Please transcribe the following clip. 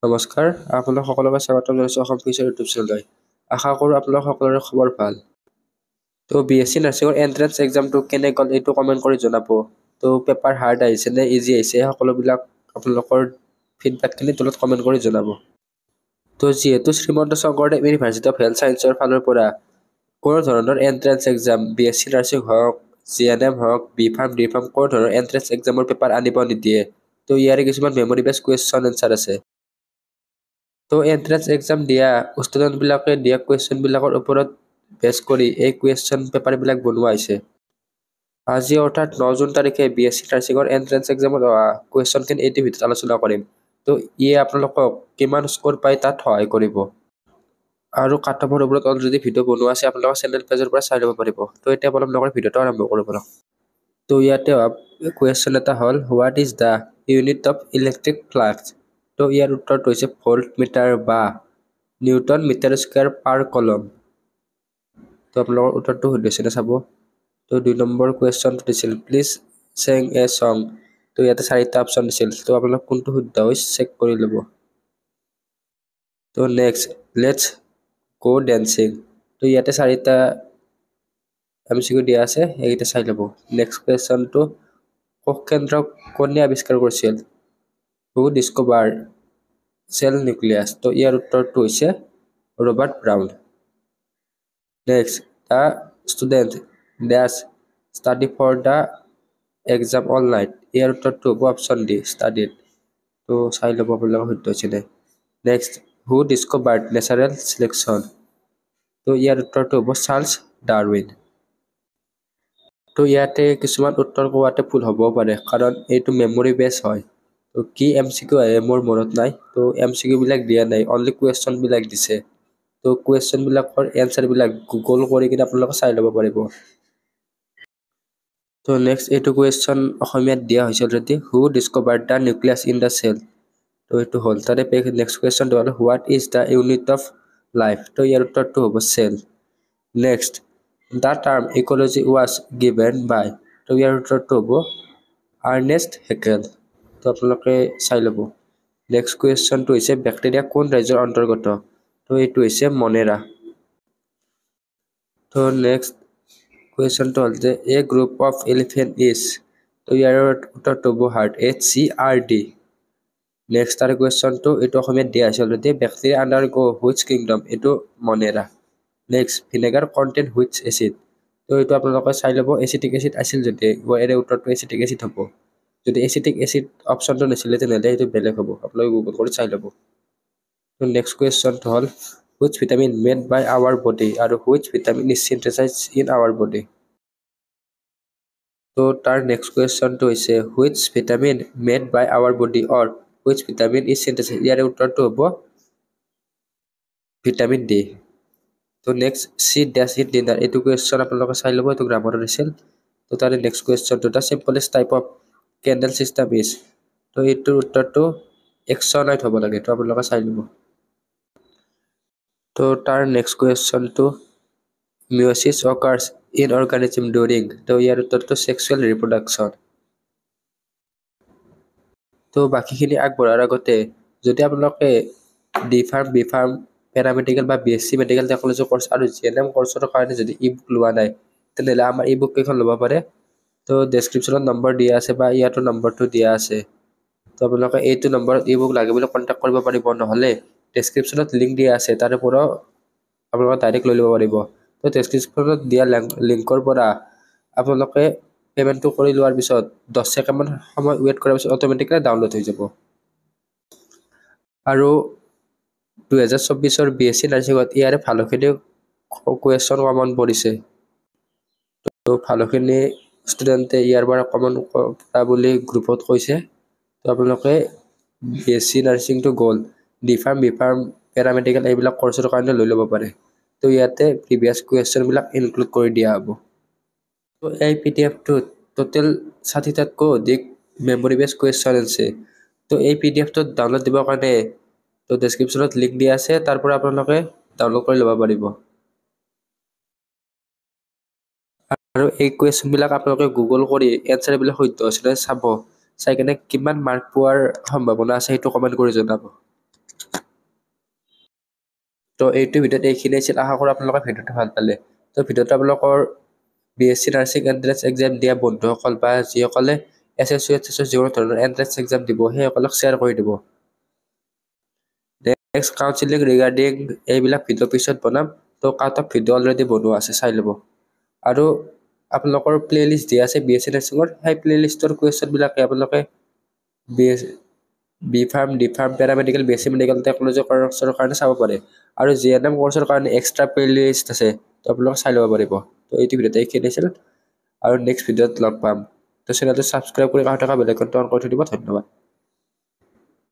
নমস্কাৰ, আপোনালোক সকলোকে স্বাগতম জনাইছোঁ অসম ফিউচাৰ ইউটিউব চেনেললৈ। আশা কৰোঁ আপোনালোক সকলোৰে খবৰ ভাল। তো BSc নাৰ্ছিঙৰ এণ্ট্ৰেন্স এক্সামটো কেনে গ'ল এইটো কমেণ্ট কৰি জনাব। তো পেপাৰ হাৰ্ড আহিছে নে ইজি আহিছে সকলোবিলাক আপোনালোকৰ ফিডবেকখিনি তলত কমেণ্ট কৰি জনাব। তো যিহেতু Srimanta Sankardev university of health ছায়েন্সৰ ফালৰ পৰা কোনো ধৰণৰ এণ্ট্ৰেন্স এক্সাম BSc নাৰ্ছিং হওক, GNM হওক, B.Pharm, D.Pharm কোনো ধৰণৰ এণ্ট্ৰেন্স এক্সামৰ পেপাৰ আনিব নিদিয়ে। তো ইয়াৰে কিছুমান মেমৰি বেছ কুৱেশ্যন এনচাৰ আছে। তো এণ্ট্ৰেন্স এক্সাম দিয়া ষ্টুডেণ্টবিলাকে দিয়া কুৱেশ্যনবিলাকৰ ওপৰত বেছ কৰি এই কুৱেশ্যন পেপাৰবিলাক বনোৱা হৈছে। আজি অৰ্থাৎ 9 জুন তাৰিখে BSc নাৰ্ছিঙৰ এণ্ট্ৰেন্স এক্সামত কুৱেশ্যনখিনি এইটো ভিডিঅ'ত আলোচনা কৰিম। তো ইয়ে আপোনালোকক কিমান স্ক'ৰ পায় তাত সহায় কৰিব। আৰু কাট অফৰ ওপৰত অলৰেডি ভিডিঅ' বনোৱা আছে, আপোনালোকৰ চেনেল পেজৰ পৰা চাই ল'ব পাৰিব। তো এতিয়া আপোনালোকৰ ভিডিঅ'টো আৰম্ভ কৰিব। তো ইয়াতে কুৱেশ্যন এটা হ'ল, what is the unit of electric flux? তো ইয়াৰ উত্তৰটো হৈছে ভোল্ট মিটাৰ বা newton metre square per coulomb. তো আপোনালোকৰ উত্তৰটো শুদ্ধ হৈছে চাব। তো 2 নম্বৰ কুৱেশ্যনটো দিছিল, প্লিজ চেং এ ছং। তো ইয়াতে 4টা অপশ্যন দিছিল। তো আপোনালোক কোনটো শুদ্ধ হৈছে চেক কৰি ল'ব। তো নেক্সট, লেটছ গো ডেন্সিং। তো ইয়াতে 4টা MCQ দিয়া আছে, এইকেইটা চাই ল'ব। নেক্সট কুৱেশ্যনটো, কোষ কেন্দ্ৰক কোনে আৱিষ্কাৰ কৰিছিল? Who discover cell nucleus. তো ইয়াৰ উত্তৰটো হৈছে Robert Brown. Next, the student does study for the exam all night. ইয়াৰ উত্তৰটো হ'ব অপশ্যন ডি, ষ্টাডিড। তো চাই ল'ব আপোনালোকৰ শুদ্ধ হৈছিলে। নেক্সট, হু ডিস্কভাৰ্ড নেচাৰেল চিলেকশ্যন। তো ইয়াৰ উত্তৰটো হ'ব চাৰ্লছ ডাৰউইন। তো ইয়াতে কিছুমান উত্তৰ কোৱাতে ভুল হ'বও পাৰে, কাৰণ এইটো মেমৰি বেছ হয়। তো কি MCQ আহে মোৰ মনত নাই। তো MCQ বিলাক দিয়া নাই, অনলি কুৱেশ্যনবিলাক দিছে। তো কুৱেশ্যনবিলাকৰ এনচাৰবিলাক গুগল কৰি কিনে আপোনালোকে চাই ল'ব পাৰিব। তো নেক্সট, এইটো কুৱেশ্যন অসমীয়াত দিয়া হৈছে already, who discovered the nucleus in the cell. তো এইটো হ'ল। তাৰে নেক্সট কুৱেশ্যনটো হ'ল, what is the unit of life. তো ইয়াৰ উত্তৰটো হ'ব cell. Next, the term ecology was given by. তো ইয়াৰ উত্তৰটো হ'ব আৰ্নেষ্ট হেকেল। তো আপোনালোকে চাই ল'ব। নেক্সট কুৱেশ্যনটো হৈছে, বেক্টেৰিয়া কোন ৰাজ্যৰ অন্তৰ্গত? তো এইটো হৈছে মনেৰা। তো নেক্সট কুৱেশ্যনটো হ'ল যে, এ গ্ৰুপ অফ এলিফেণ্ট ইজ। তো ইয়াৰ উত্তৰটো হ'ব হাৰ্ড, HCRD। নেক্সট তাৰ কুৱেশ্যনটো, এইটো অসমীয়াত দিয়া হৈছে already, bacteria undergo which kingdom. এইটো মনেৰা। Next, vinegar contain which acid. তো এইটো আপোনালোকে চাই ল'ব, এচিটিক এচিড আছিল যদি ইয়াৰে উত্তৰটো এচিটিক এচিড হ'ব। যদি এচিটিক এচিড অপশ্যনটো নাছিলে তেনেহ'লে সেইটো বেলেগ হ'ব, আপোনালোকে গুগল কৰি চাই ল'ব। তো নেক্সট কুৱেশ্যনটো হ'ল, which vitamin made by our body আৰু which vitamin is synthesize in our body. তো তাৰ নেক্সট কুৱেশ্যনটো হৈছে, which vitamin made by our body or which vitamin is synthesize. ইয়াৰে উত্তৰটো হ'ব ভিটামিন ডি। তো next, she does it dinner. এইটো কুৱেশ্যন আপোনালোকে চাই ল'ব, এইটো গ্ৰামাৰত দিছিল। তো তাৰে নেক্সট কুৱেশ্যনটো, the simplest type of canal system is. তো এইটোৰ উত্তৰটো এক্সনাইট হ'ব লাগে, তো আপোনালোকে চাই ল'ব। তো তাৰ নেক্সট কুৱেশ্যনটো, meiosis occurs in organism during. তো ইয়াৰ উত্তৰটো ছেক্সুৱেল ৰিপ্ৰডাকশ্যন। তো বাকীখিনি আগবঢ়াৰ আগতে যদি আপোনালোকে D.Pharm, B.Pharm, পেৰামেডিকেল বা BSc মেডিকেল টেকন'লজি কৰ্চ আৰু GNM কৰ্চৰ কাৰণে যদি ই বুক লোৱা নাই, তেনেহ'লে আমাৰ ই বুক কেইখন ল'ব পাৰে। তো ডেছক্ৰিপশ্যনত নম্বৰ দিয়া আছে বা ইয়াতো নম্বৰটো দিয়া আছে। তো আপোনালোকে এইটো নম্বৰত ই বুক লাগে বুলি কণ্টেক্ট কৰিব পাৰিব, নহ'লে ডেছক্ৰিপশ্যনত লিংক দিয়া আছে, তাৰে পৰাও আপোনালোকে ডাইৰেক্ট লৈ ল'ব পাৰিব। তো ডেছক্ৰিপশ্যনত দিয়া লিংকৰ পৰা আপোনালোকে পে'মেণ্টটো কৰি লোৱাৰ পিছত 10 ছেকেণ্ডমান সময় ৱেইট কৰাৰ পিছত অট'মেটিকেলি ডাউনলোড হৈ যাব। আৰু 2024 BSc নাৰ্ছিঙত ইয়াৰে ভালেখিনি কুৱেশ্যন কমন পৰিছে। তো ভালেখিনি ষ্টুডেণ্টে ইয়াৰ পৰা কমন পৰা বুলি গ্ৰুপত কৈছে। তো আপোনালোকে BSc নাৰ্ছিংটো গ'ল, D.Pharm, B.Pharm, পেৰামেডিকেল এইবিলাক কৰ্চৰ কাৰণে লৈ ল'ব পাৰে। তো ইয়াতে প্ৰিভিয়াছ কুৱেশ্যনবিলাক ইনক্লুড কৰি দিয়া হ'ব। তো এই PDFটোত টোটেল 60টাতকৈ অধিক মেমৰি বেছ কুৱেশ্যন আছে। তো এই PDFটোত ডাউনলোড দিবৰ কাৰণে তো ডেছক্ৰিপশ্যনত লিংক দিয়া আছে, তাৰ পৰা আপোনালোকে ডাউনলোড কৰি ল'ব পাৰিব। আৰু এই কুৱেশ্যনবিলাক আপোনালোকে গুগল কৰি এনচাৰবিলাক শুদ্ধ হৈছিলে চাব, চাই কিনে কিমান মাৰ্ক পোৱাৰ সম্ভাৱনা আছে সেইটো কমেণ্ট কৰি জনাব। তো এইটো ভিডিঅ'ত এইখিনি আছিল। আশা কৰোঁ আপোনালোকে ভিডিঅ'টো ভাল পালে। তো ভিডিঅ'টো আপোনালোকৰ BSc নাৰ্ছিং এণ্ট্ৰেন্স এক্সাম দিয়া বন্ধুসকল বা যিসকলে SSC যিকোনো ধৰণৰ এণ্ট্ৰেন্স এক্সাম দিব সেইসকলক শ্বেয়াৰ কৰি দিব। নেক্সট কাউন্সিলিং ৰিগাৰ্ডিং এইবিলাক ভিডিঅ' পিছত বনাম। তো কাট অফ ভিডিঅ' অলৰেডি বনোৱা আছে, চাই ল'ব। আৰু আপোনালোকৰ প্লেলিষ্ট দিয়া আছে BSc নাৰ্ছিঙৰ, সেই প্লেলিষ্টৰ কুৱেশ্যনবিলাকে আপোনালোকে B pharm, D pharm, paramedical, BSc medical technology কৰ্চৰ কাৰণে চাব পাৰে। আৰু GNM কৰ্চৰ কাৰণে এক্সট্ৰা প্লেলিষ্ট আছে, তো আপোনালোকে চাই ল'ব পাৰিব। তো এইটো ভিডিঅ'ত এইখিনি আছিল আৰু নেক্সট ভিডিঅ'ত লগ পাম। তো চেনেলটো ছাবস্ক্ৰাইব কৰি কাষত থকা বেল আইকনটো অন কৰি থৈ দিব। ধন্যবাদ।